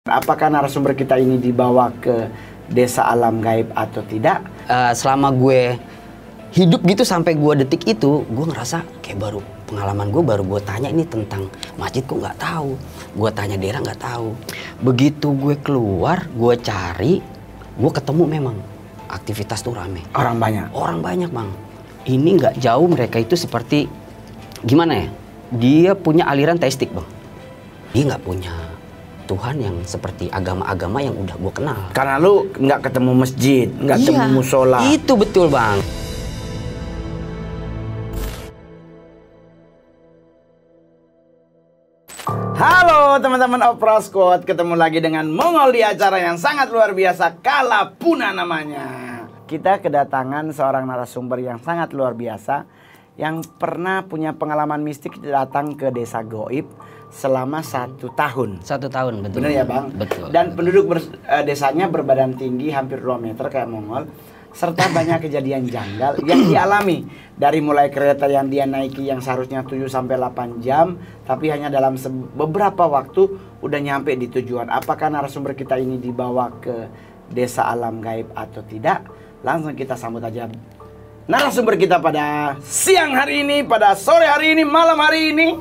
Apakah narasumber kita ini dibawa ke desa alam gaib atau tidak? Selama gue hidup gitu sampai gue detik itu, gue ngerasa kayak baru pengalaman gue tanya ini tentang masjid kok nggak tahu, gue tanya daerah nggak tahu. Begitu gue keluar, gue cari, gue ketemu memang aktivitas tuh rame. Orang banyak. Orang banyak bang. Ini nggak jauh mereka itu seperti gimana ya? Dia punya aliran teistik bang. Dia nggak punya Tuhan yang seperti agama-agama yang udah gue kenal. Karena lu nggak ketemu masjid, nggak ketemu musola. Itu betul bang. Halo teman-teman Opera Squad, ketemu lagi dengan Mongol di acara yang sangat luar biasa, Kalapuna namanya. Kita kedatangan seorang narasumber yang sangat luar biasa, yang pernah punya pengalaman mistik datang ke desa goib selama 1 tahun. 1 tahun, betul. Bener ya bang? Betul. Dan penduduk desanya berbadan tinggi hampir 2 meter kayak Mongol. Serta banyak kejadian janggal yang dialami. Dari mulai kereta yang dia naiki yang seharusnya 7-8 jam, tapi hanya dalam beberapa waktu udah nyampe di tujuan. Apakah narasumber kita ini dibawa ke desa alam gaib atau tidak? Langsung kita sambut aja narasumber kita pada siang hari ini, pada sore hari ini, malam hari ini,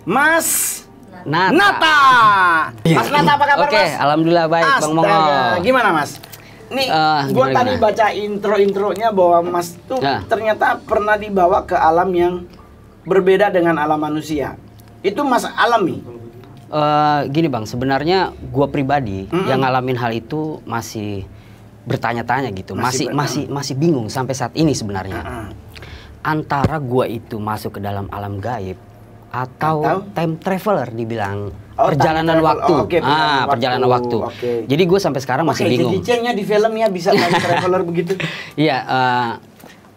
Mas Nata. Mas Nata, apa kabar Mas? Alhamdulillah baik. Bang Mongol. Gimana Mas? Nih, gue tadi baca intro-intronya bahwa Mas tuh ternyata pernah dibawa ke alam yang berbeda dengan alam manusia. Itu Mas alami? Gini bang, sebenarnya gue pribadi yang ngalamin hal itu masih bertanya-tanya gitu, masih bingung sampai saat ini sebenarnya. Antara gue itu masuk ke dalam alam gaib atau time traveler dibilang. Perjalanan waktu. Perjalanan waktu. Jadi gue sampai sekarang masih bingung. Jadi cengnya di film ya bisa time traveler begitu. Iya,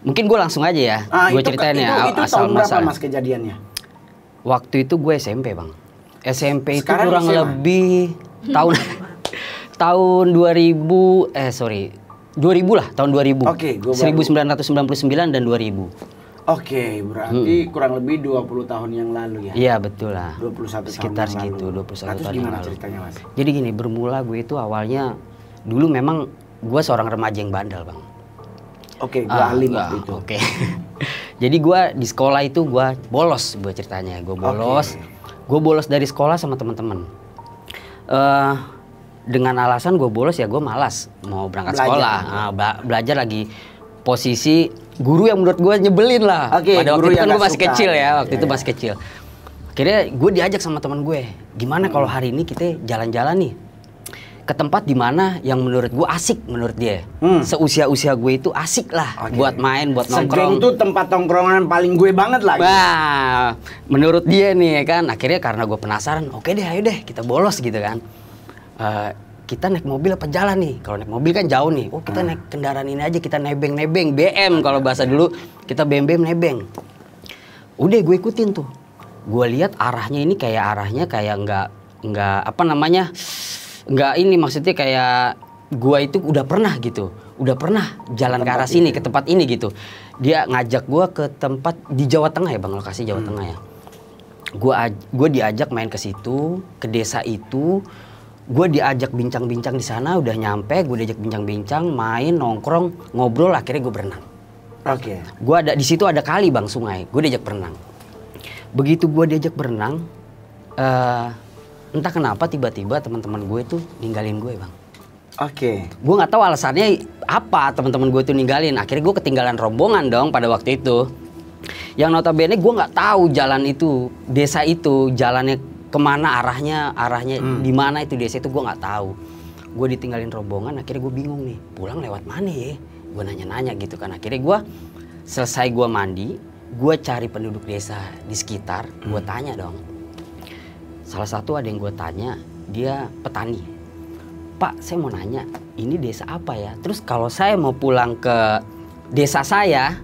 mungkin gue langsung aja ya. Gue ceritain ya asal tahun berapa Mas kejadiannya? Waktu itu gue SMP bang. SMP itu kurang lebih tahun 2000 lah, tahun 2000. 1999 dan 2000. Oke, berarti kurang lebih 20 tahun yang lalu ya? Iya, betul lah. 21 sekitar tahun segitu, 21 tahun yang lalu. Ceritanya, Mas? Jadi gini, bermula gue itu awalnya, dulu memang gue seorang remaja yang bandel, Bang. Oke, gue alim waktu itu. Oke. Jadi gue di sekolah itu gue bolos, gue ceritanya. Gue bolos dari sekolah sama teman-teman. Dengan alasan gue bolos ya gue malas mau berangkat sekolah. Belajar lagi. Posisi guru yang menurut gue nyebelin lah. Pada waktu itu kan gue masih kecil ya, waktu itu masih kecil. Akhirnya gue diajak sama teman gue, gimana kalau hari ini kita jalan-jalan nih ke tempat dimana yang menurut gue asik menurut dia. Seusia-usia gue itu asik lah buat main, buat nongkrong. Sejong tuh tempat tongkrongan paling gue banget lah. Wah, menurut dia nih kan. Akhirnya karena gue penasaran, oke deh, ayo deh kita bolos gitu kan. Kita naik mobil apa jalan nih? Kalau naik mobil kan jauh nih. Oh kita naik kendaraan ini aja, kita nebeng-nebeng, BM kalau bahasa dulu kita BM nebeng. Udah gue ikutin tuh. Gue lihat arahnya ini kayak nggak apa namanya, nggak ini maksudnya kayak gue itu udah pernah gitu, udah pernah jalan ke arah sini ke tempat ini gitu. Dia ngajak gue ke tempat di Jawa Tengah ya bang, lokasi Jawa Tengah ya. Gue diajak main ke situ, ke desa itu. Gue diajak bincang-bincang di sana, udah nyampe, gue diajak bincang-bincang, main, nongkrong, ngobrol, akhirnya gue berenang. Gue ada di situ ada kali bang, sungai, gue diajak berenang. Begitu gue diajak berenang, entah kenapa tiba-tiba teman-teman gue tuh ninggalin gue bang. Gue nggak tahu alasannya apa teman-teman gue tuh ninggalin. Akhirnya gue ketinggalan rombongan dong pada waktu itu. Yang notabene gue nggak tahu jalan itu, desa itu jalannya kemana arahnya di mana itu desa itu gue nggak tahu. Gue ditinggalin rombongan, akhirnya gue bingung nih, pulang lewat mana ya? Gue nanya-nanya gitu kan. Akhirnya gue selesai gue mandi, gue cari penduduk desa di sekitar, gue tanya dong. Salah satu ada yang gue tanya, dia petani. Pak, saya mau nanya, ini desa apa ya? Terus kalau saya mau pulang ke desa saya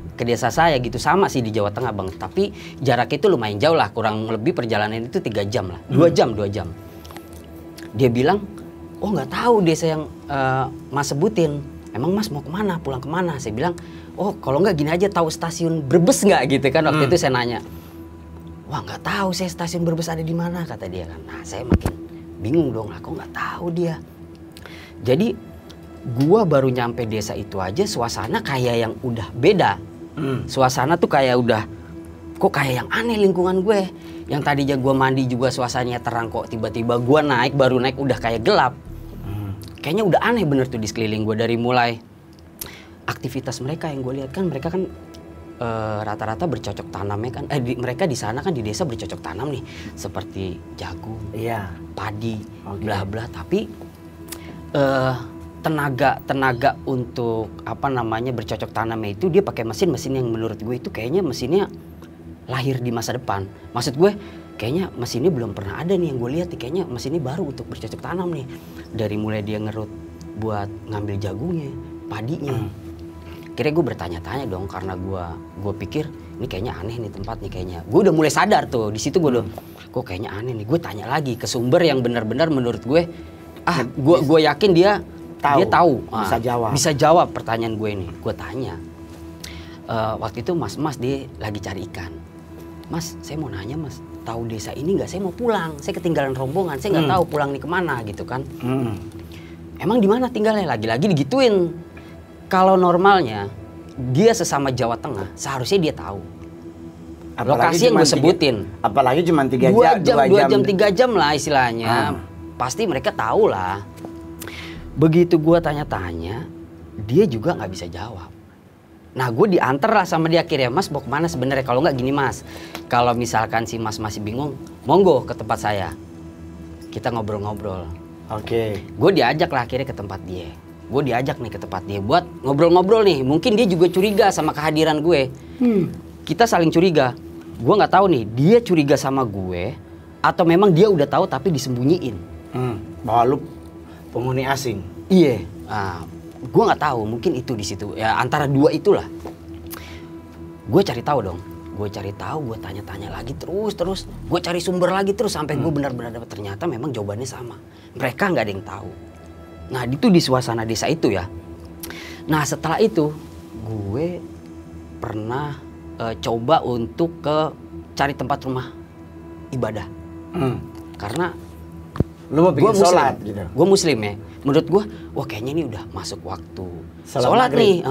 gitu, sama sih di Jawa Tengah bang, tapi jaraknya itu lumayan jauh lah, kurang lebih perjalanan itu 3 jam lah, 2 jam. Dia bilang, oh nggak tahu desa yang mas sebutin, emang mas mau kemana, pulang kemana? Saya bilang, oh kalau nggak gini aja, tahu stasiun Brebes nggak gitu kan. Waktu itu saya nanya, wah nggak tahu saya stasiun Brebes ada di mana, kata dia kan. Nah saya makin Bingung dong, aku nggak tahu dia. Jadi gua baru nyampe desa itu aja suasana kayak yang udah beda. Suasana tuh kayak udah, kok kayak yang aneh lingkungan gue. Yang tadinya gua mandi juga suasananya terang, kok tiba-tiba gua baru naik udah kayak gelap. Kayaknya udah aneh bener tuh di sekeliling gue. Dari mulai aktivitas mereka yang gue lihat kan, mereka kan rata-rata bercocok tanamnya kan. Mereka di sana kan di desa bercocok tanam nih, seperti jagung, padi, bla bla. Tapi tenaga untuk apa namanya bercocok tanamnya itu dia pakai mesin yang menurut gue itu kayaknya mesinnya lahir di masa depan. Maksud gue kayaknya mesinnya belum pernah ada nih yang gue lihat nih. Kayaknya mesinnya baru untuk bercocok tanam nih. Dari mulai dia ngerut buat ngambil jagungnya, padinya. Akhirnya gue bertanya-tanya dong, karena gue pikir ini kayaknya aneh nih tempat nih kayaknya. Gue udah mulai sadar tuh di situ, gue udah kok kayaknya aneh nih. Gue tanya lagi ke sumber yang benar-benar menurut gue gue yakin dia tahu bisa jawab pertanyaan gue ini. Gue tanya waktu itu mas dia lagi cari ikan. Mas, saya mau nanya mas, tahu desa ini nggak? Saya mau pulang, saya ketinggalan rombongan, saya nggak tahu pulang nih kemana gitu kan. Emang di mana tinggalnya? Lagi-lagi digituin. Kalau normalnya dia sesama Jawa Tengah, seharusnya dia tahu. Lokasi yang gue sebutin. Apalagi cuma 3 jam, 2 jam 3 jam lah istilahnya. Pasti mereka tahu lah. Begitu gue tanya-tanya, dia juga nggak bisa jawab. Nah gue diantar lah sama dia akhirnya, mas mau kemana sebenarnya? Kalau nggak gini mas, kalau misalkan si mas masih bingung, monggo ke tempat saya, kita ngobrol-ngobrol. Gue diajak lah akhirnya ke tempat dia. Gue diajak nih ke tempat dia buat ngobrol-ngobrol nih. Mungkin dia juga curiga sama kehadiran gue. Kita saling curiga. Gue nggak tahu nih dia curiga sama gue atau memang dia udah tahu tapi disembunyiin. Bahwa lu penghuni asing. Iya. Gue nggak tahu, mungkin itu di situ ya, antara dua itulah. Gue cari tahu dong, gue tanya-tanya lagi terus, gue cari sumber lagi terus sampai gue benar-benar dapat, ternyata memang jawabannya sama. Mereka nggak ada yang tahu. Nah itu di suasana desa itu ya. Nah setelah itu gue pernah coba untuk cari tempat rumah ibadah. Karena lu mau bikin sholat gitu. Gue muslim ya. Menurut gue, wah kayaknya ini udah masuk waktu sholat nih.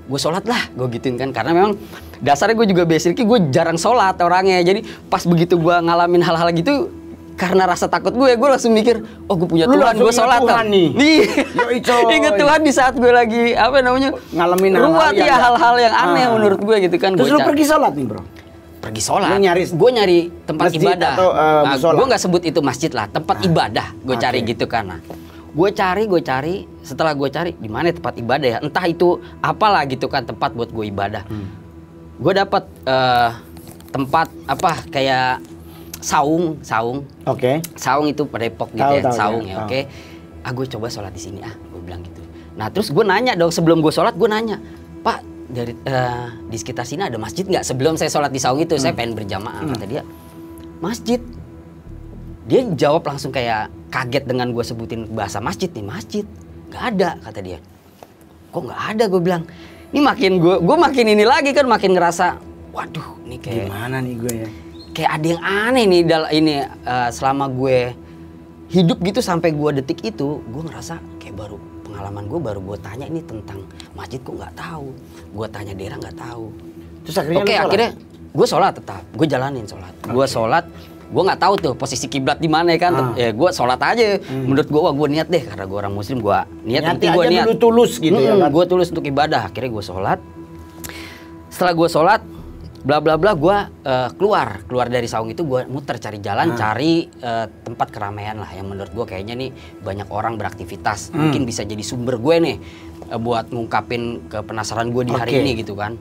Gue sholat lah, gue gituin kan. Karena memang dasarnya gue juga basically gue jarang sholat orangnya. Jadi pas begitu gue ngalamin hal-hal gitu, karena rasa takut gue langsung mikir, oh gue punya Tuhan, gue sholat kan. Nih. Ingat Tuhan di saat gue lagi apa namanya ngalamin hal-hal yang aneh menurut gue gitu kan. Terus lu pergi sholat nih bro? Pergi sholat. Gue nyari tempat ibadah. Gue nggak sebut itu masjid lah, tempat ibadah. Gue cari gitu kan. Nah, gue cari. Setelah gue cari di mana tempat ibadah ya, entah itu apalah gitu kan, tempat buat gue ibadah. Gue dapat tempat apa kayak saung. Saung itu pada Depok gitu ya, saung ya. Gue coba sholat di sini gue bilang gitu. Nah terus gue nanya dong, sebelum gue sholat gue nanya, Pak dari di sekitar sini ada masjid nggak? Sebelum saya sholat di saung itu saya pengen berjamaah. Kata dia masjid. Dia jawab langsung kayak kaget dengan gue sebutin bahasa masjid nih, masjid nggak ada kata dia. Kok nggak ada? Gue bilang ini makin gue makin ini lagi kan, makin ngerasa waduh nih kayak gimana nih gue ya, kayak ada yang aneh nih selama gue hidup gitu. Sampai gue detik itu gue ngerasa kayak baru pengalaman gue tanya ini tentang masjid kok nggak tahu, gue tanya daerah nggak tahu. Terus akhirnya gue sholat, tetap gue jalanin sholat. Gue sholat, gue nggak tahu tuh posisi kiblat di mana kan. Ya gue sholat aja. Menurut gue niat deh, karena gue orang muslim, gue niat dulu tulus gitu ya kan. Gue tulus untuk ibadah. Akhirnya gue sholat. Setelah gue sholat bla bla bla, gue keluar dari saung itu, gue muter cari jalan, cari tempat keramaian lah yang menurut gue kayaknya nih banyak orang beraktivitas. Mungkin bisa jadi sumber gue nih buat ngungkapin kepenasaran gue di hari ini gitu kan.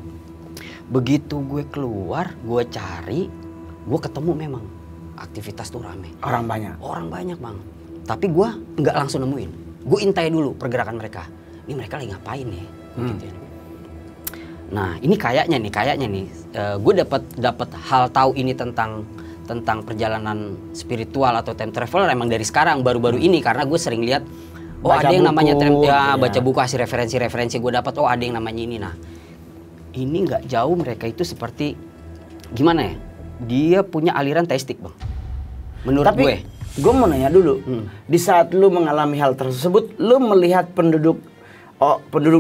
Begitu gue keluar, gue cari, gue ketemu memang aktivitas tuh rame. Orang banyak bang. Tapi gue nggak langsung nemuin. Gue intai dulu pergerakan mereka. Ini mereka lagi ngapain nih? Gitu ya. Nah ini kayaknya nih, gue dapat hal tahu ini tentang perjalanan spiritual atau time traveler emang dari sekarang baru-baru ini, karena gue sering lihat ada yang namanya baca buku, hasil referensi gue dapat ada yang namanya ini. Nah ini nggak jauh mereka itu seperti gimana ya? Dia punya aliran teistik bang. Menurut gue. gue mau nanya dulu, di saat lu mengalami hal tersebut, lu melihat penduduk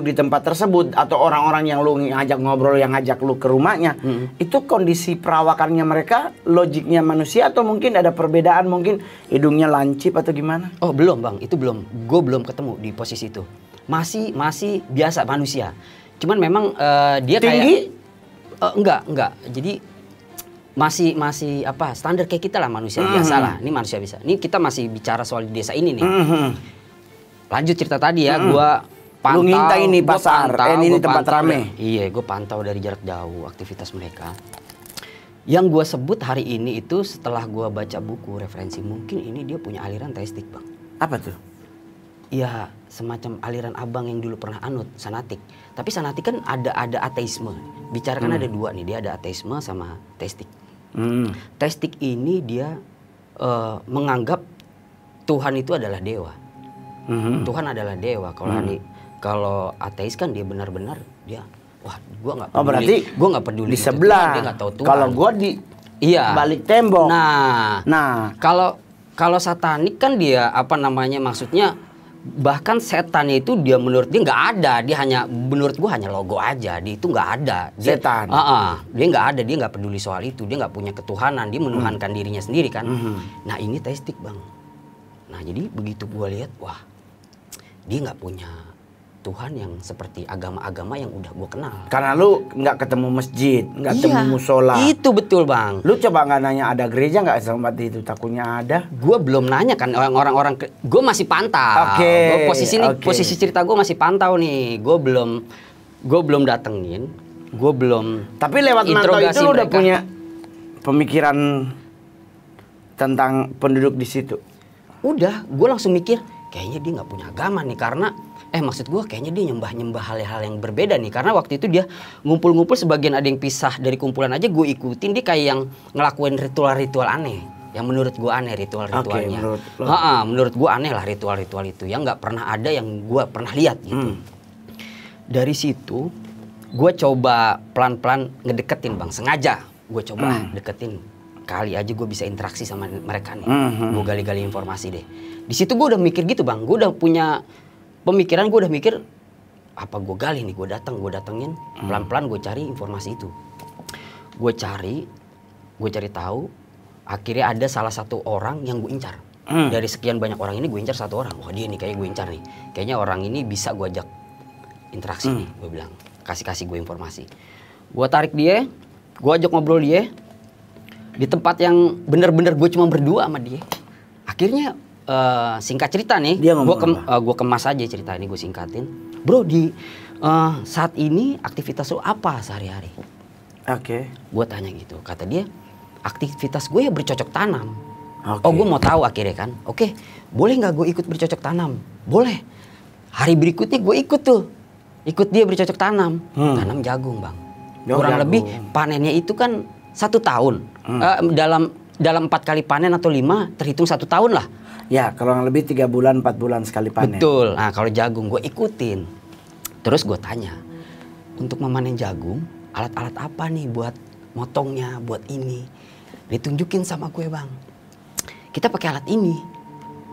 di tempat tersebut atau orang-orang yang lu ngajak ngobrol, yang ngajak lu ke rumahnya, itu kondisi perawakannya mereka, logiknya manusia atau mungkin ada perbedaan, mungkin hidungnya lancip atau gimana? Oh belum bang, itu belum, gue belum ketemu di posisi itu, masih biasa manusia, cuman memang dia tinggi? Kayak enggak, jadi masih apa standar kayak kita lah, manusia biasa lah. Ini manusia bisa. Ini kita masih bicara soal di desa ini nih. Lanjut cerita tadi ya, gua pantau. Lu ngintai ini pasar, ini tempat rame. Iya, gue pantau dari jarak jauh aktivitas mereka. Yang gue sebut hari ini itu setelah gue baca buku referensi, mungkin ini dia punya aliran teistik bang. Apa tuh? Ya semacam aliran abang yang dulu pernah anut, sanatik. Tapi sanatik kan ada ateisme. Bicara kan ada dua nih, dia ada ateisme sama teistik. Teistik ini dia menganggap Tuhan itu adalah dewa. Tuhan adalah dewa. Kalau ateis kan dia benar-benar dia, wah gua nggak peduli. Oh berarti gua nggak peduli di sebelah. Dia nggak tahu Tuhan. Kalau gua di balik tembok. Nah kalau satanik kan dia apa namanya, maksudnya bahkan setannya itu dia menurut dia nggak ada, dia hanya menurut gua hanya logo aja, dia itu nggak ada. Setan. Dia nggak ada, dia nggak peduli soal itu, dia nggak punya ketuhanan, dia menuhankan dirinya sendiri kan. Nah ini teistik bang. Nah jadi begitu gua lihat, wah dia nggak punya Tuhan yang seperti agama-agama yang udah gua kenal. Karena lu nggak ketemu masjid, nggak ketemu musola. Itu betul bang. Lu coba nggak nanya ada gereja nggak tempat itu? Takutnya ada. Gua belum nanya kan, orang-orang. Gua masih pantau. Gua posisi cerita gua masih pantau nih. Gua belum datengin. Gua belum. Tapi lewat mantau itu lu udah punya pemikiran tentang penduduk di situ. Udah, gua langsung mikir kayaknya dia nggak punya agama nih, karena maksud gue kayaknya dia nyembah hal-hal yang berbeda nih, karena waktu itu dia ngumpul-ngumpul, sebagian ada yang pisah dari kumpulan aja gue ikutin, dia kayak yang ngelakuin ritual-ritual aneh yang menurut gue aneh, ritual-ritualnya. Menurut gue aneh lah ritual-ritual itu yang nggak pernah ada, yang gue pernah lihat gitu. Dari situ gue coba pelan-pelan ngedeketin bang, sengaja gue coba deketin, kali aja gue bisa interaksi sama mereka nih. Gue gali-gali informasi deh. Di situ gue udah mikir gitu bang, gue udah punya pemikiran, gue udah mikir apa gue gali nih, gue datengin pelan-pelan, gue cari informasi itu, gue cari tahu. Akhirnya ada salah satu orang yang gue incar. Dari sekian banyak orang ini gue incar satu orang. Wah dia nih kayaknya gue incar nih, kayaknya orang ini bisa gue ajak interaksi nih. Gue bilang kasih gue informasi, gue tarik dia, gue ajak ngobrol dia di tempat yang bener-bener gue cuma berdua sama dia. Akhirnya singkat cerita nih, gue kemas aja cerita ini, gue singkatin. Bro, di saat ini aktivitas lo apa sehari-hari? Gue tanya gitu, kata dia aktivitas gue ya bercocok tanam. Oh gue mau tahu akhirnya kan, oke, boleh nggak gue ikut bercocok tanam? Boleh. Hari berikutnya gue ikut dia bercocok tanam, tanam jagung bang. Kurang lebih panennya itu kan 1 tahun. Dalam 4 kali panen atau 5 terhitung 1 tahun lah. Ya, kalau yang lebih 3 bulan, 4 bulan sekali panen. Betul. Nah, kalau jagung gue ikutin. Terus gue tanya, untuk memanen jagung, alat-alat apa nih buat motongnya, buat ini? Ditunjukin sama gue bang. Kita pakai alat ini.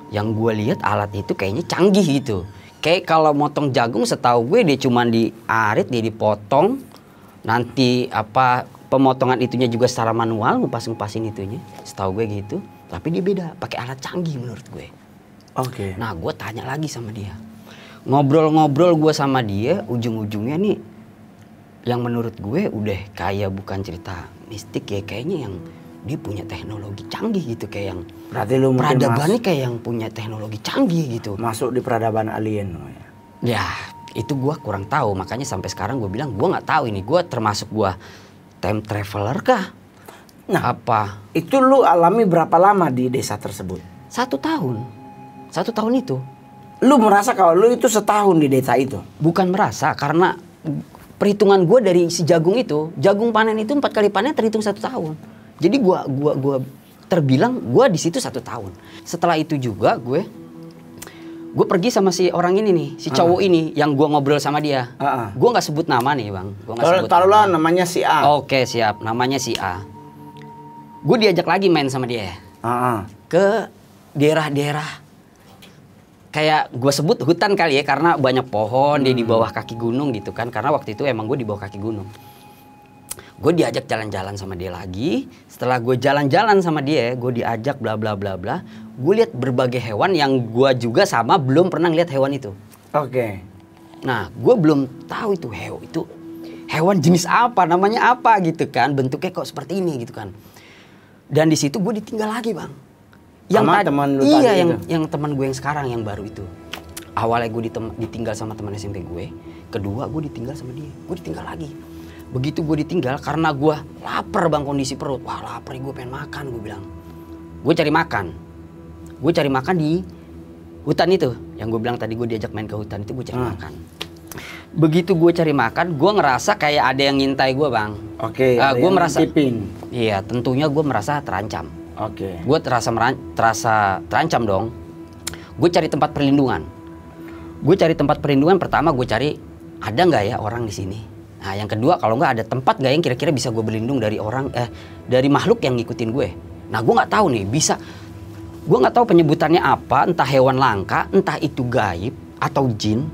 Yang gue lihat alat itu kayaknya canggih gitu. Kayak kalau motong jagung setahu gue dia cuma diarit, dia dipotong. Nanti apa pemotongan itunya juga secara manual, ngupas-ngupasin itunya. Setahu gue gitu. Tapi dia beda, pakai alat canggih menurut gue. Nah gue tanya lagi sama dia. Ngobrol-ngobrol gue sama dia, ujung-ujungnya nih yang menurut gue udah kayak bukan cerita mistik ya, kayaknya yang dia punya teknologi canggih gitu, kayak yang berarti lu peradaban nih kayak yang punya teknologi canggih gitu. Masuk di peradaban alien. Ya itu gue kurang tahu, makanya sampai sekarang gue bilang gue nggak tahu ini, gue termasuk gue time traveler kah? Nah, apa? Itu lu alami berapa lama di desa tersebut? 1 tahun. 1 tahun itu. Lu merasa kalau lu itu setahun di desa itu? Bukan merasa, karena perhitungan gue dari si jagung itu, jagung panen itu 4 kali panen terhitung 1 tahun. Jadi gua terbilang gue di situ 1 tahun. Setelah itu juga gue pergi sama si orang ini nih, si cowok ini yang gue ngobrol sama dia. Gue nggak sebut nama nih bang. Taruhlah namanya si A. Oke siap, namanya si A. Gue diajak lagi main sama dia ke daerah-daerah kayak gue sebut hutan kali ya, karena banyak pohon, dia di bawah kaki gunung gitu kan, karena waktu itu emang gue di bawah kaki gunung. Gue diajak jalan-jalan sama dia lagi. Setelah gue jalan-jalan sama dia, gue diajak bla bla bla bla, gue lihat berbagai hewan yang gue juga sama belum pernah lihat hewan itu. Oke. Nah, gue belum tahu itu hewan jenis apa, namanya apa gitu kan, bentuknya kok seperti ini gitu kan. Dan di situ gue ditinggal lagi, Bang. Yang sama teman lu iya, tadi yang teman gue yang sekarang yang baru itu. Awalnya gue ditinggal sama teman SMP gue, kedua gue ditinggal sama dia, gue ditinggal lagi. Begitu gue ditinggal karena gue lapar, Bang, kondisi perut. Wah, lapar, gue pengen makan, gue bilang. Gue cari makan di hutan itu. Yang gue bilang tadi gue diajak main ke hutan itu, gue cari makan. Begitu gue cari makan, gue ngerasa kayak ada yang ngintai gue, Bang. Oke. Gue merasa tipin. Iya, tentunya gue merasa terancam. Oke. Gue terasa terancam dong. Gue cari tempat perlindungan. Pertama gue cari ada nggak ya orang di sini. Nah, yang kedua kalau nggak ada tempat nggak yang kira-kira bisa gue berlindung dari dari makhluk yang ngikutin gue. Nah, gue nggak tahu nih gue nggak tahu penyebutannya apa, entah hewan langka, entah itu gaib atau jin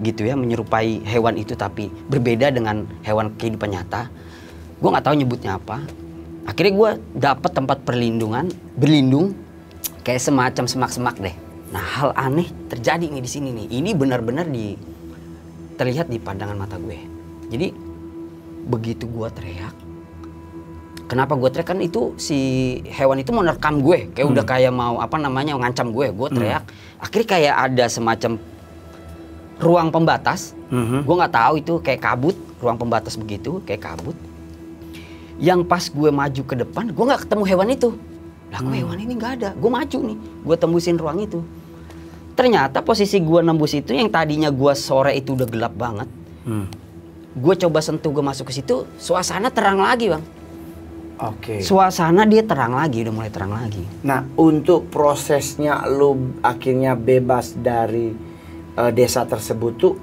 gitu ya, menyerupai hewan itu tapi berbeda dengan hewan kehidupan nyata. Gue nggak tahu nyebutnya apa. Akhirnya gue dapet tempat berlindung kayak semacam semak-semak deh. Nah, hal aneh terjadi nih di sini nih. Ini benar-benar terlihat di pandangan mata gue. Jadi begitu gue teriak, kenapa gue teriak, kan itu si hewan itu mau nerekam gue, kayak udah kayak mau ngancam gue. Gue teriak, akhirnya kayak ada semacam ruang pembatas. Gue nggak tahu itu kayak kabut, ruang pembatas begitu, kayak kabut. Yang pas gue maju ke depan, gue nggak ketemu hewan itu. Lah, kok hewan ini nggak ada? Gue maju nih, gue tembusin ruang itu. Ternyata posisi gue nembus itu, yang tadinya gue sore itu udah gelap banget. Gue coba sentuh, gue masuk ke situ, suasana terang lagi, Bang. Oke. Suasana dia terang lagi, udah mulai terang lagi. Nah, untuk prosesnya lu akhirnya bebas dari desa tersebut tuh,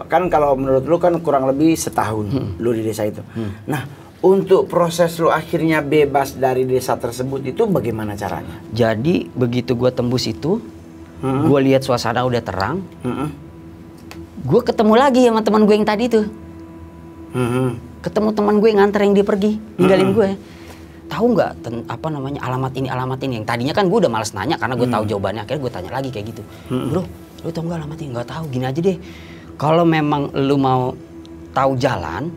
kan kalau menurut lu kan kurang lebih setahun lu di desa itu. Nah, untuk proses lu akhirnya bebas dari desa tersebut itu bagaimana caranya? Jadi begitu gue tembus itu, gue lihat suasana udah terang. Gue ketemu lagi sama teman gue yang tadi tuh. Ketemu teman gue yang nganter yang dia pergi, ninggalin gue. Tahu nggak alamat ini? Yang tadinya kan gue udah malas nanya karena gue tahu jawabannya. Akhirnya gue tanya lagi kayak gitu. Bro, lu tahu nggak alamat ini? Nggak tahu. Gini aja deh. Kalau memang lu mau tahu jalan,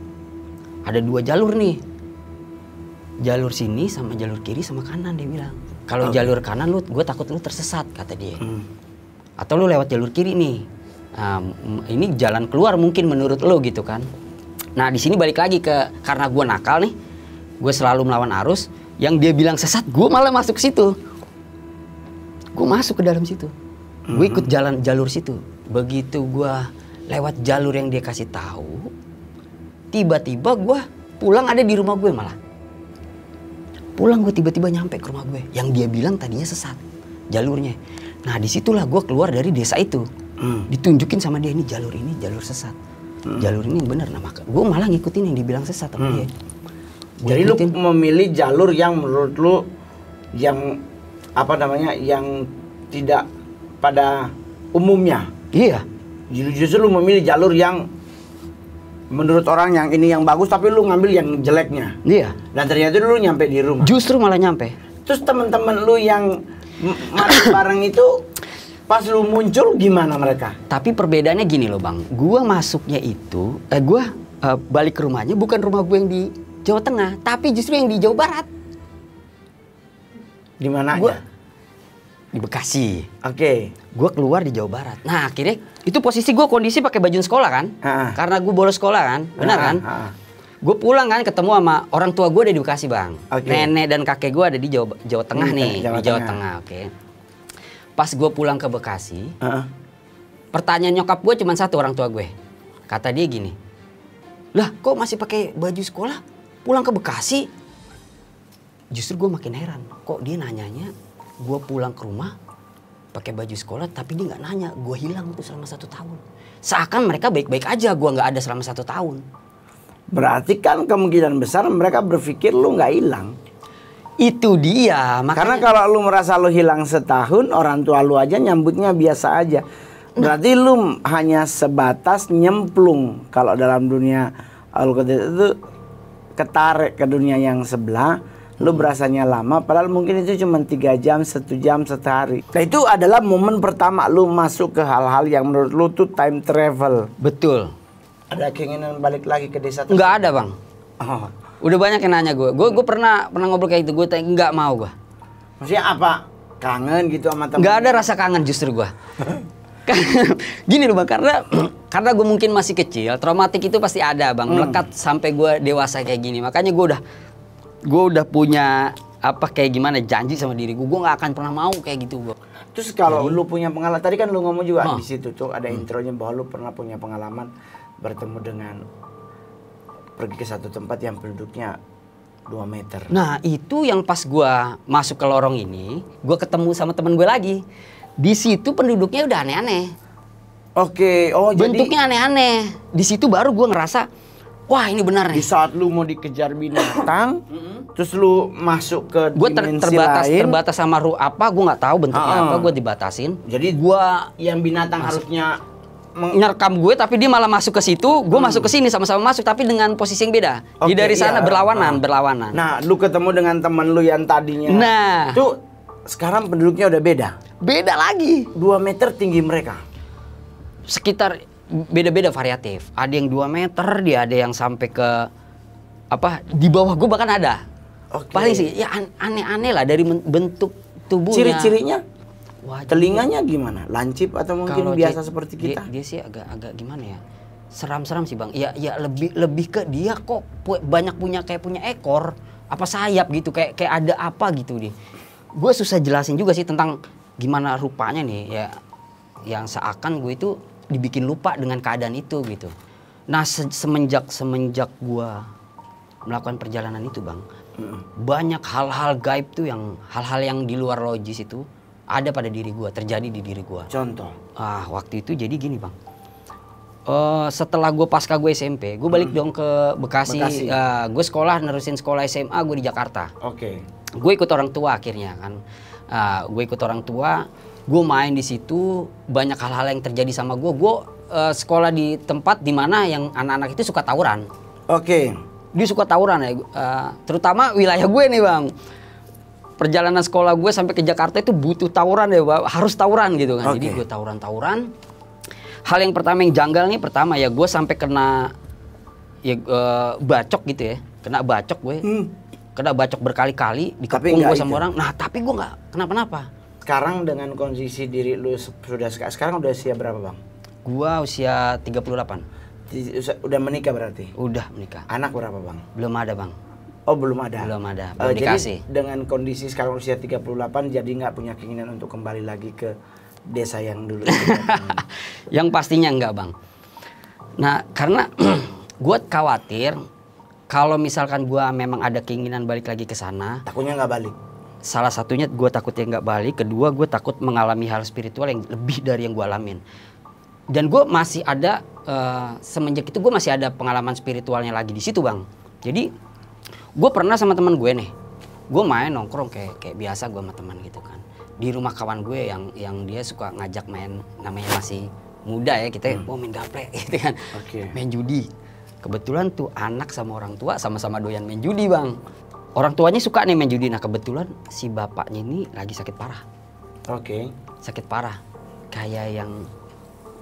ada 2 jalur nih. Jalur sini sama jalur kiri sama kanan, dia bilang. Kalau jalur kanan gue takut lu tersesat, kata dia. Atau lu lewat jalur kiri nih. Nah, ini jalan keluar mungkin menurut lo gitu kan. Nah, di sini balik lagi karena gue nakal nih, gue selalu melawan arus. Yang dia bilang sesat, gue malah masuk ke situ. Gue masuk ke dalam situ. Gue ikut jalur situ. Begitu gue lewat jalur yang dia kasih tahu, tiba-tiba gue pulang ada di rumah gue malah. Pulang gue tiba-tiba nyampe ke rumah gue. Yang dia bilang tadinya sesat jalurnya. Nah, disitulah gue keluar dari desa itu. Ditunjukin sama dia, ini jalur sesat. Jalur ini yang benar. Nah, maka gue malah ngikutin yang dibilang sesat sama dia. Jadi lu memilih jalur yang menurut lu yang yang tidak pada umumnya. Iya. Justru lu memilih jalur yang menurut orang yang ini yang bagus, tapi lu ngambil yang jeleknya. Iya. Dan ternyata lu nyampe di rumah. Justru malah nyampe. Terus teman-teman lu yang mati bareng itu pas lu muncul gimana mereka? Tapi perbedaannya gini loh, Bang. Gua masuknya itu, gua balik ke rumahnya bukan rumah gue yang di Jawa Tengah, tapi justru yang di Jawa Barat. Di mana aja? Di Bekasi. Oke. Gue keluar di Jawa Barat. Nah, akhirnya itu posisi gue kondisi pakai baju sekolah kan, karena gue bolos sekolah kan, benar kan? Gue pulang kan ketemu sama orang tua gue ada di Bekasi, Bang. Nenek dan kakek gue ada di Jawa Tengah nih, di Jawa Tengah. Oke. Pas gue pulang ke Bekasi, pertanyaan nyokap gue cuma satu, orang tua gue. Kata dia gini, lah kok masih pakai baju sekolah pulang ke Bekasi? Justru gue makin heran, kok dia nanyanya gue pulang ke rumah pakai baju sekolah, tapi dia nggak nanya gue hilang tuh selama 1 tahun. Seakan mereka baik-baik aja, gue nggak ada selama 1 tahun. Berarti kan kemungkinan besar mereka berpikir lu nggak hilang. Itu dia. Makanya... Karena kalau lu merasa lu hilang setahun, orang tua lu aja nyambutnya biasa aja. Berarti lu hanya sebatas nyemplung. Kalau dalam dunia Al-Qadar itu ketarik ke dunia yang sebelah, lu berasanya lama, padahal mungkin itu cuma 3 jam, 1 jam, 1 hari. Nah itu adalah momen pertama lu masuk ke hal-hal yang menurut lu tuh time travel. Betul. Ada keinginan balik lagi ke desa tersebut? Nggak ada, Bang. Oh. Udah banyak yang nanya gue. Gue pernah ngobrol kayak itu. Gue nggak mau gue. Maksudnya apa? Kangen gitu sama temen? Nggak ada rasa kangen justru gue. Gini loh Bang, karena gue mungkin masih kecil, traumatik itu pasti ada Bang, melekat sampai gue dewasa kayak gini. Makanya gue udah punya apa kayak gimana janji sama diri gue nggak akan pernah mau kayak gitu gue. Terus kalau lu punya pengalaman, tadi kan lu ngomong juga di situ tuh ada intronya bahwa lu pernah punya pengalaman bertemu dengan pergi ke satu tempat yang penduduknya 2 meter. Nah itu yang pas gue masuk ke lorong ini, gue ketemu sama temen gue lagi. Di situ penduduknya udah aneh-aneh. Oke, oh bentuknya aneh-aneh. Di situ baru gue ngerasa, wah ini benar nih. Di saat lu mau dikejar binatang, terus lu masuk ke dimensi lain. Terbatas sama apa, gue nggak tahu bentuknya apa, gue dibatasin. Jadi gua yang binatang harusnya ngerekam gue, tapi dia malah masuk ke situ, gue masuk ke sini sama-sama masuk, tapi dengan posisi yang beda. Okay, dari sana berlawanan. Nah, lu ketemu dengan temen lu yang tadinya. Nah, itu sekarang penduduknya udah beda. Beda lagi. 2 meter tinggi mereka. Sekitar beda-beda variatif. Ada yang 2 meter, dia ada yang sampai ke apa? Di bawah gue bahkan ada. Okay. Paling sih ya aneh-aneh lah dari bentuk tubuhnya. Ciri-cirinya? Wah, telinganya gimana? Lancip atau mungkin biasa seperti kita? Dia sih agak gimana ya? Seram-seram sih Bang. Ya lebih ke dia kok banyak punya ekor, apa sayap gitu, kayak ada apa gitu dia. Gue susah jelasin juga sih tentang gimana rupanya nih ya, yang seakan gue itu dibikin lupa dengan keadaan itu gitu. Nah semenjak gue melakukan perjalanan itu Bang, banyak hal-hal gaib tuh, yang hal-hal yang di luar logis itu ada pada diri gue, terjadi di diri gue. Contoh? Waktu itu jadi gini Bang, setelah gue pasca gue SMP, gue balik dong ke Bekasi. Gue nerusin sekolah SMA gue di Jakarta. Oke. Gue ikut orang tua akhirnya kan. Gue ikut orang tua, gue main di situ, banyak hal-hal yang terjadi sama gue. Gue sekolah di tempat dimana yang anak-anak itu suka tawuran. Oke. Dia suka tawuran ya, terutama wilayah gue nih Bang. Perjalanan sekolah gue sampai ke Jakarta itu butuh tawuran ya, harus tawuran gitu kan. Jadi gue tawuran. Hal yang pertama yang janggal nih, pertama ya gue sampai kena ya bacok gitu ya, kena bacok gue. Kena bacok berkali-kali, dikepung gue sama orang. Nah tapi gue nggak kenapa-napa. Sekarang dengan kondisi diri lu sekarang udah usia berapa Bang? Gua usia 38. Udah menikah berarti? Udah menikah. Anak berapa Bang? Belum ada Bang. Oh belum ada? Belum ada, belum dikasih. Jadi dengan kondisi sekarang usia 38 jadi nggak punya keinginan untuk kembali lagi ke desa yang dulu? Yang pastinya enggak Bang. Nah karena gue khawatir kalau misalkan gue memang ada keinginan balik lagi ke sana. Takutnya nggak balik? Salah satunya gue takutnya nggak balik. Kedua gue takut mengalami hal spiritual yang lebih dari yang gue alamin. Dan gue masih ada semenjak itu gue masih ada pengalaman spiritualnya lagi di situ Bang. Jadi gue pernah sama teman gue nih, gue main nongkrong kayak biasa gue sama teman gitu kan. Di rumah kawan gue yang dia suka ngajak main, namanya masih muda ya, kita main gaple gitu kan. Main judi. Kebetulan tuh anak sama orang tua sama-sama doyan main judi Bang. Orang tuanya suka nih main judi. Nah kebetulan si bapaknya ini lagi sakit parah. Sakit parah. Kayak yang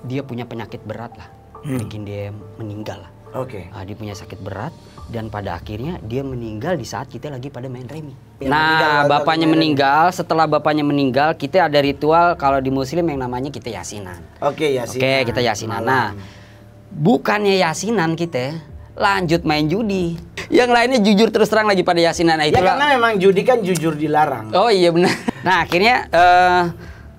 dia punya penyakit berat lah. Bikin dia meninggal lah. Dia punya sakit berat. Dan pada akhirnya dia meninggal di saat kita lagi pada main remi. Nah bapaknya meninggal. Setelah bapaknya meninggal, kita ada ritual kalau di muslim yang namanya kita yasinan. Yasinan. Kita yasinan. Nah bukannya yasinan kita lanjut main judi. Yang lainnya jujur terus terang lagi pada yasinan. Ya karena memang judi kan jujur dilarang. Oh iya benar. Nah akhirnya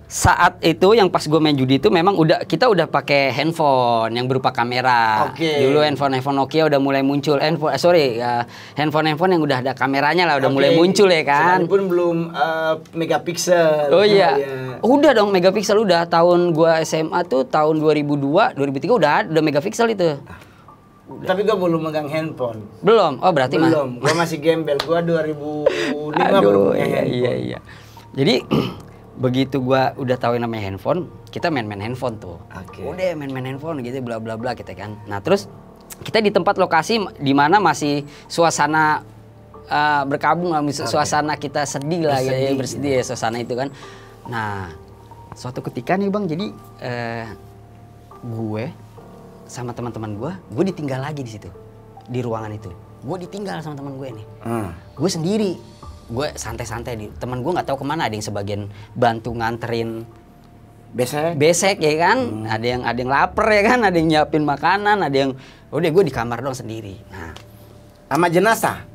saat itu yang pas gue main judi itu memang kita udah pakai handphone yang berupa kamera. Dulu handphone Nokia udah mulai muncul. Handphone yang udah ada kameranya lah, udah mulai muncul ya kan. Sekalipun belum megapiksel. Oh iya. Udah dong megapiksel udah. Tahun gua SMA tuh tahun 2002, 2003 udah megapiksel itu. Tapi gue belum megang handphone. Belum? Oh berarti belum. Gue masih gembel. Gue 2005 baru punya handphone. Iya. Jadi begitu gue udah tahu yang namanya handphone, kita main-main handphone tuh. Udah main-main handphone gitu bla bla bla kita kan. Nah terus kita di tempat lokasi di mana masih suasana berkabung lah, suasana kita sedih lah ya, bersedih ya suasana itu kan. Nah suatu ketika nih Bang, jadi gue sama teman-teman gue ditinggal lagi di situ, di ruangan itu. Gue ditinggal sama teman gue nih. Gue sendiri, gue santai-santai. Teman gue nggak tahu kemana, ada yang sebagian bantu nganterin besek ya kan, ada yang lapar ya kan, ada yang nyiapin makanan, ada yang udah gue di kamar dong sendiri. Nah sama jenazah.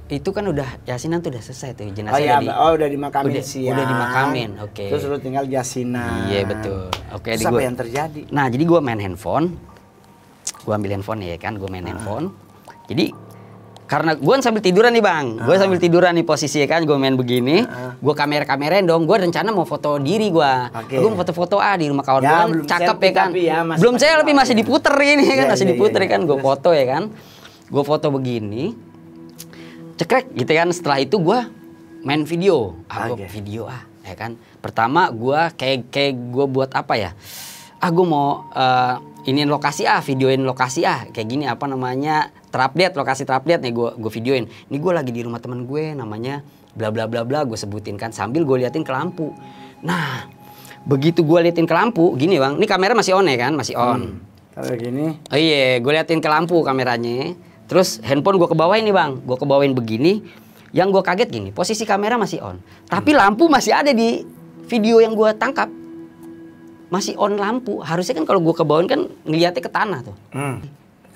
Itu kan udah yasinan tuh udah selesai tuh jenazah. Udah dimakamin siang. Udah dimakamin, oke. Terus lu tinggal yasinan. Iya betul. Oke. Terus apa yang terjadi? Nah jadi gue main handphone, gue ambil handphone ya kan, gue main handphone. Jadi karena gue sambil tiduran nih Bang, gue sambil tiduran nih posisi ya kan, gue main begini, gue kamerain dong, gue rencana mau foto diri gue, gue mau foto-foto di rumah kawan gue kan, cakep ya kan, belum selfie masih diputer ini kan, masih diputer kan, gue foto ya kan, gue foto begini, cekrek gitu kan, setelah itu gue main video, video ya kan, pertama gue kayak gue buat apa ya, gue mau iniin lokasi videoin lokasi kayak gini apa namanya, terupdate, lokasi terupdate nih gue videoin. Ini gue lagi di rumah temen gue namanya bla bla bla bla, gue sebutin kan sambil gue liatin ke lampu. Nah begitu gue liatin ke lampu gini Bang, ini kamera masih on ya kan, masih on. Kayak gini. Oh iya, gue liatin ke lampu kameranya. Terus handphone gue kebawain nih Bang, gue kebawain begini. Yang gue kaget gini, posisi kamera masih on, tapi lampu masih ada di video yang gue tangkap. Masih on lampu, harusnya kan kalau gue kebawain kan ngeliatnya ke tanah tuh.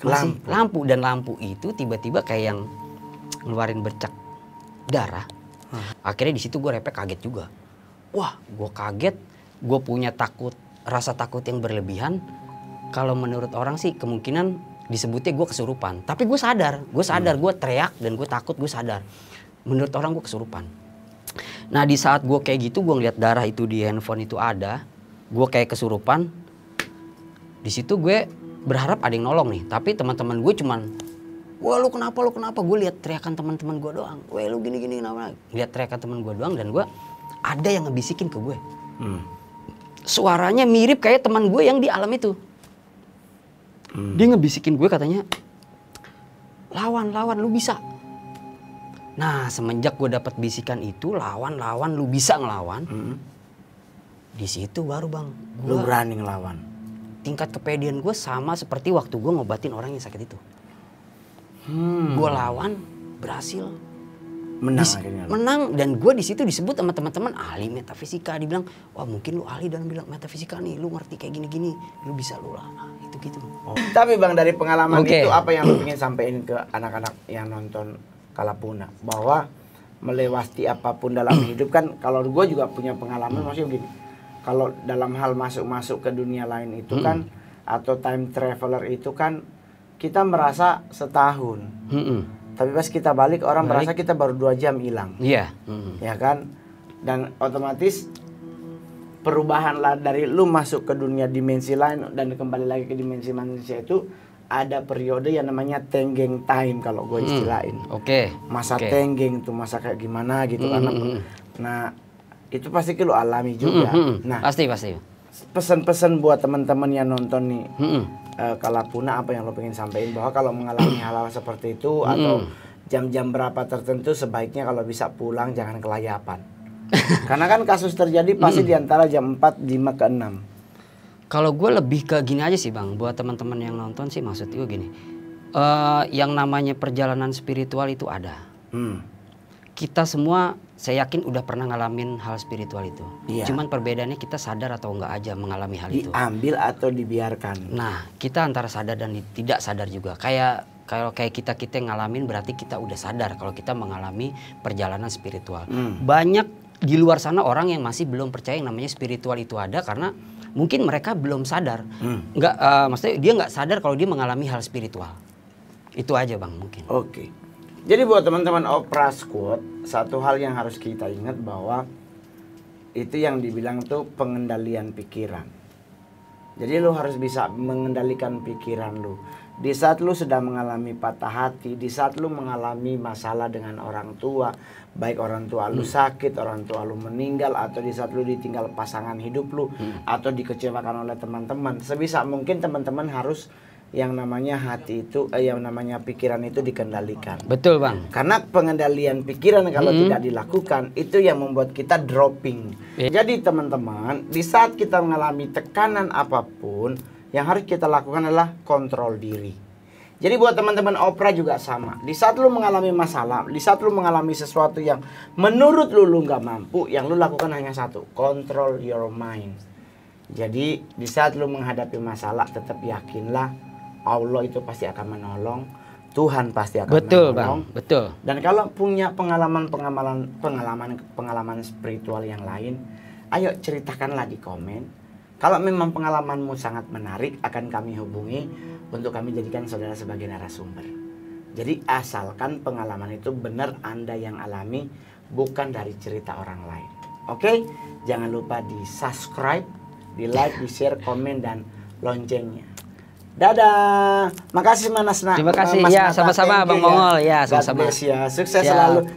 Masih lampu, dan lampu itu tiba-tiba kayak yang ngeluarin bercak darah. Akhirnya di situ gue kaget juga. Wah, gue kaget, gue punya rasa takut yang berlebihan. Kalau menurut orang sih kemungkinan disebutnya gue kesurupan. Tapi gue sadar, gue teriak dan gue takut, gue sadar. Menurut orang gue kesurupan. Nah di saat gue kayak gitu, gue ngeliat darah itu di handphone itu ada, gue kayak kesurupan. Di situ gue berharap ada yang nolong nih, tapi teman-teman gue cuman, wah lu kenapa, gue lihat teriakan teman-teman gue doang, wah lu gini kenapa, lihat teriakan teman gue doang, dan gue ada yang ngebisikin ke gue, suaranya mirip kayak teman gue yang di alam itu, dia ngebisikin gue katanya, lawan lu bisa. Nah semenjak gue dapat bisikan itu, lawan lu bisa ngelawan, di situ baru Bang, lu berani ngelawan. Tingkat kepedean gue sama seperti waktu gue ngobatin orang yang sakit itu. Gue lawan, berhasil. Menang, dan gue di situ disebut sama teman-teman ahli metafisika. Dibilang, wah mungkin lu ahli dalam bilang metafisika nih, lu ngerti kayak gini-gini, lu bisa lu lah. Nah, itu gitu. Tapi Bang, dari pengalaman itu apa yang lu ingin sampaikan ke anak-anak yang nonton Kalapuna? Bahwa melewati apapun dalam hidup kan, kalau gue juga punya pengalaman maksudnya begini. Kalau dalam hal masuk ke dunia lain itu kan, atau time traveler itu kan, kita merasa setahun. Tapi pas kita balik, orang merasa kita baru 2 jam hilang. Iya. Ya kan? Dan otomatis perubahan lah dari lu masuk ke dunia dimensi lain dan kembali lagi ke dimensi manusia itu ada periode yang namanya tenggeng time kalau gue istilahin. Masa tenggeng tuh, masa kayak gimana gitu nah itu pasti lu alami juga. Nah, pasti. Pesan-pesan buat teman-teman yang nonton nih, Kalapuna, apa yang lo pengen sampaikan bahwa kalau mengalami hal-hal seperti itu atau jam-jam berapa tertentu sebaiknya kalau bisa pulang, jangan kelayapan. Karena kan kasus terjadi pasti di antara jam 4, 5 ke 6. Kalau gue lebih ke gini aja sih Bang, buat teman-teman yang nonton sih, maksud gue gini, yang namanya perjalanan spiritual itu ada. Kita semua saya yakin udah pernah ngalamin hal spiritual itu. Cuman perbedaannya kita sadar atau enggak aja mengalami hal itu. Diambil atau dibiarkan. Nah, kita antara sadar dan tidak sadar juga. Kalau kayak kita ngalamin berarti kita udah sadar kalau kita mengalami perjalanan spiritual. Banyak di luar sana orang yang masih belum percaya yang namanya spiritual itu ada karena mungkin mereka belum sadar. Maksudnya dia nggak sadar kalau dia mengalami hal spiritual. Itu aja Bang mungkin. Jadi buat teman-teman Opera Squad, satu hal yang harus kita ingat bahwa itu yang dibilang tuh pengendalian pikiran. Jadi lu harus bisa mengendalikan pikiran lu. Di saat lu sedang mengalami patah hati, di saat lu mengalami masalah dengan orang tua, baik orang tua lu sakit, orang tua lu meninggal, atau di saat lu ditinggal pasangan hidup lu, atau dikecewakan oleh teman-teman, sebisa mungkin teman-teman harus yang namanya hati itu, yang namanya pikiran itu dikendalikan. Betul bang. Karena pengendalian pikiran kalau tidak dilakukan, itu yang membuat kita dropping. Jadi teman-teman, di saat kita mengalami tekanan apapun, yang harus kita lakukan adalah kontrol diri. Jadi buat teman-teman Oprah juga sama. Di saat lu mengalami masalah, di saat lu mengalami sesuatu yang menurut lu nggak mampu, yang lu lakukan hanya satu, control your mind. Jadi di saat lu menghadapi masalah, tetap yakinlah Allah itu pasti akan menolong. Tuhan pasti akan menolong. Bang, betul. Dan kalau punya pengalaman spiritual yang lain, ayo ceritakanlah di komen. Kalau memang pengalamanmu sangat menarik, akan kami hubungi untuk kami jadikan saudara sebagai narasumber. Jadi asalkan pengalaman itu benar Anda yang alami, bukan dari cerita orang lain. Oke? Jangan lupa di subscribe, di like, di share, komen, dan loncengnya. Dadah. Makasih Mas. Terima kasih. Ya, sama-sama Bang Mongol. Ya, sama-sama. Ya. Sukses selalu.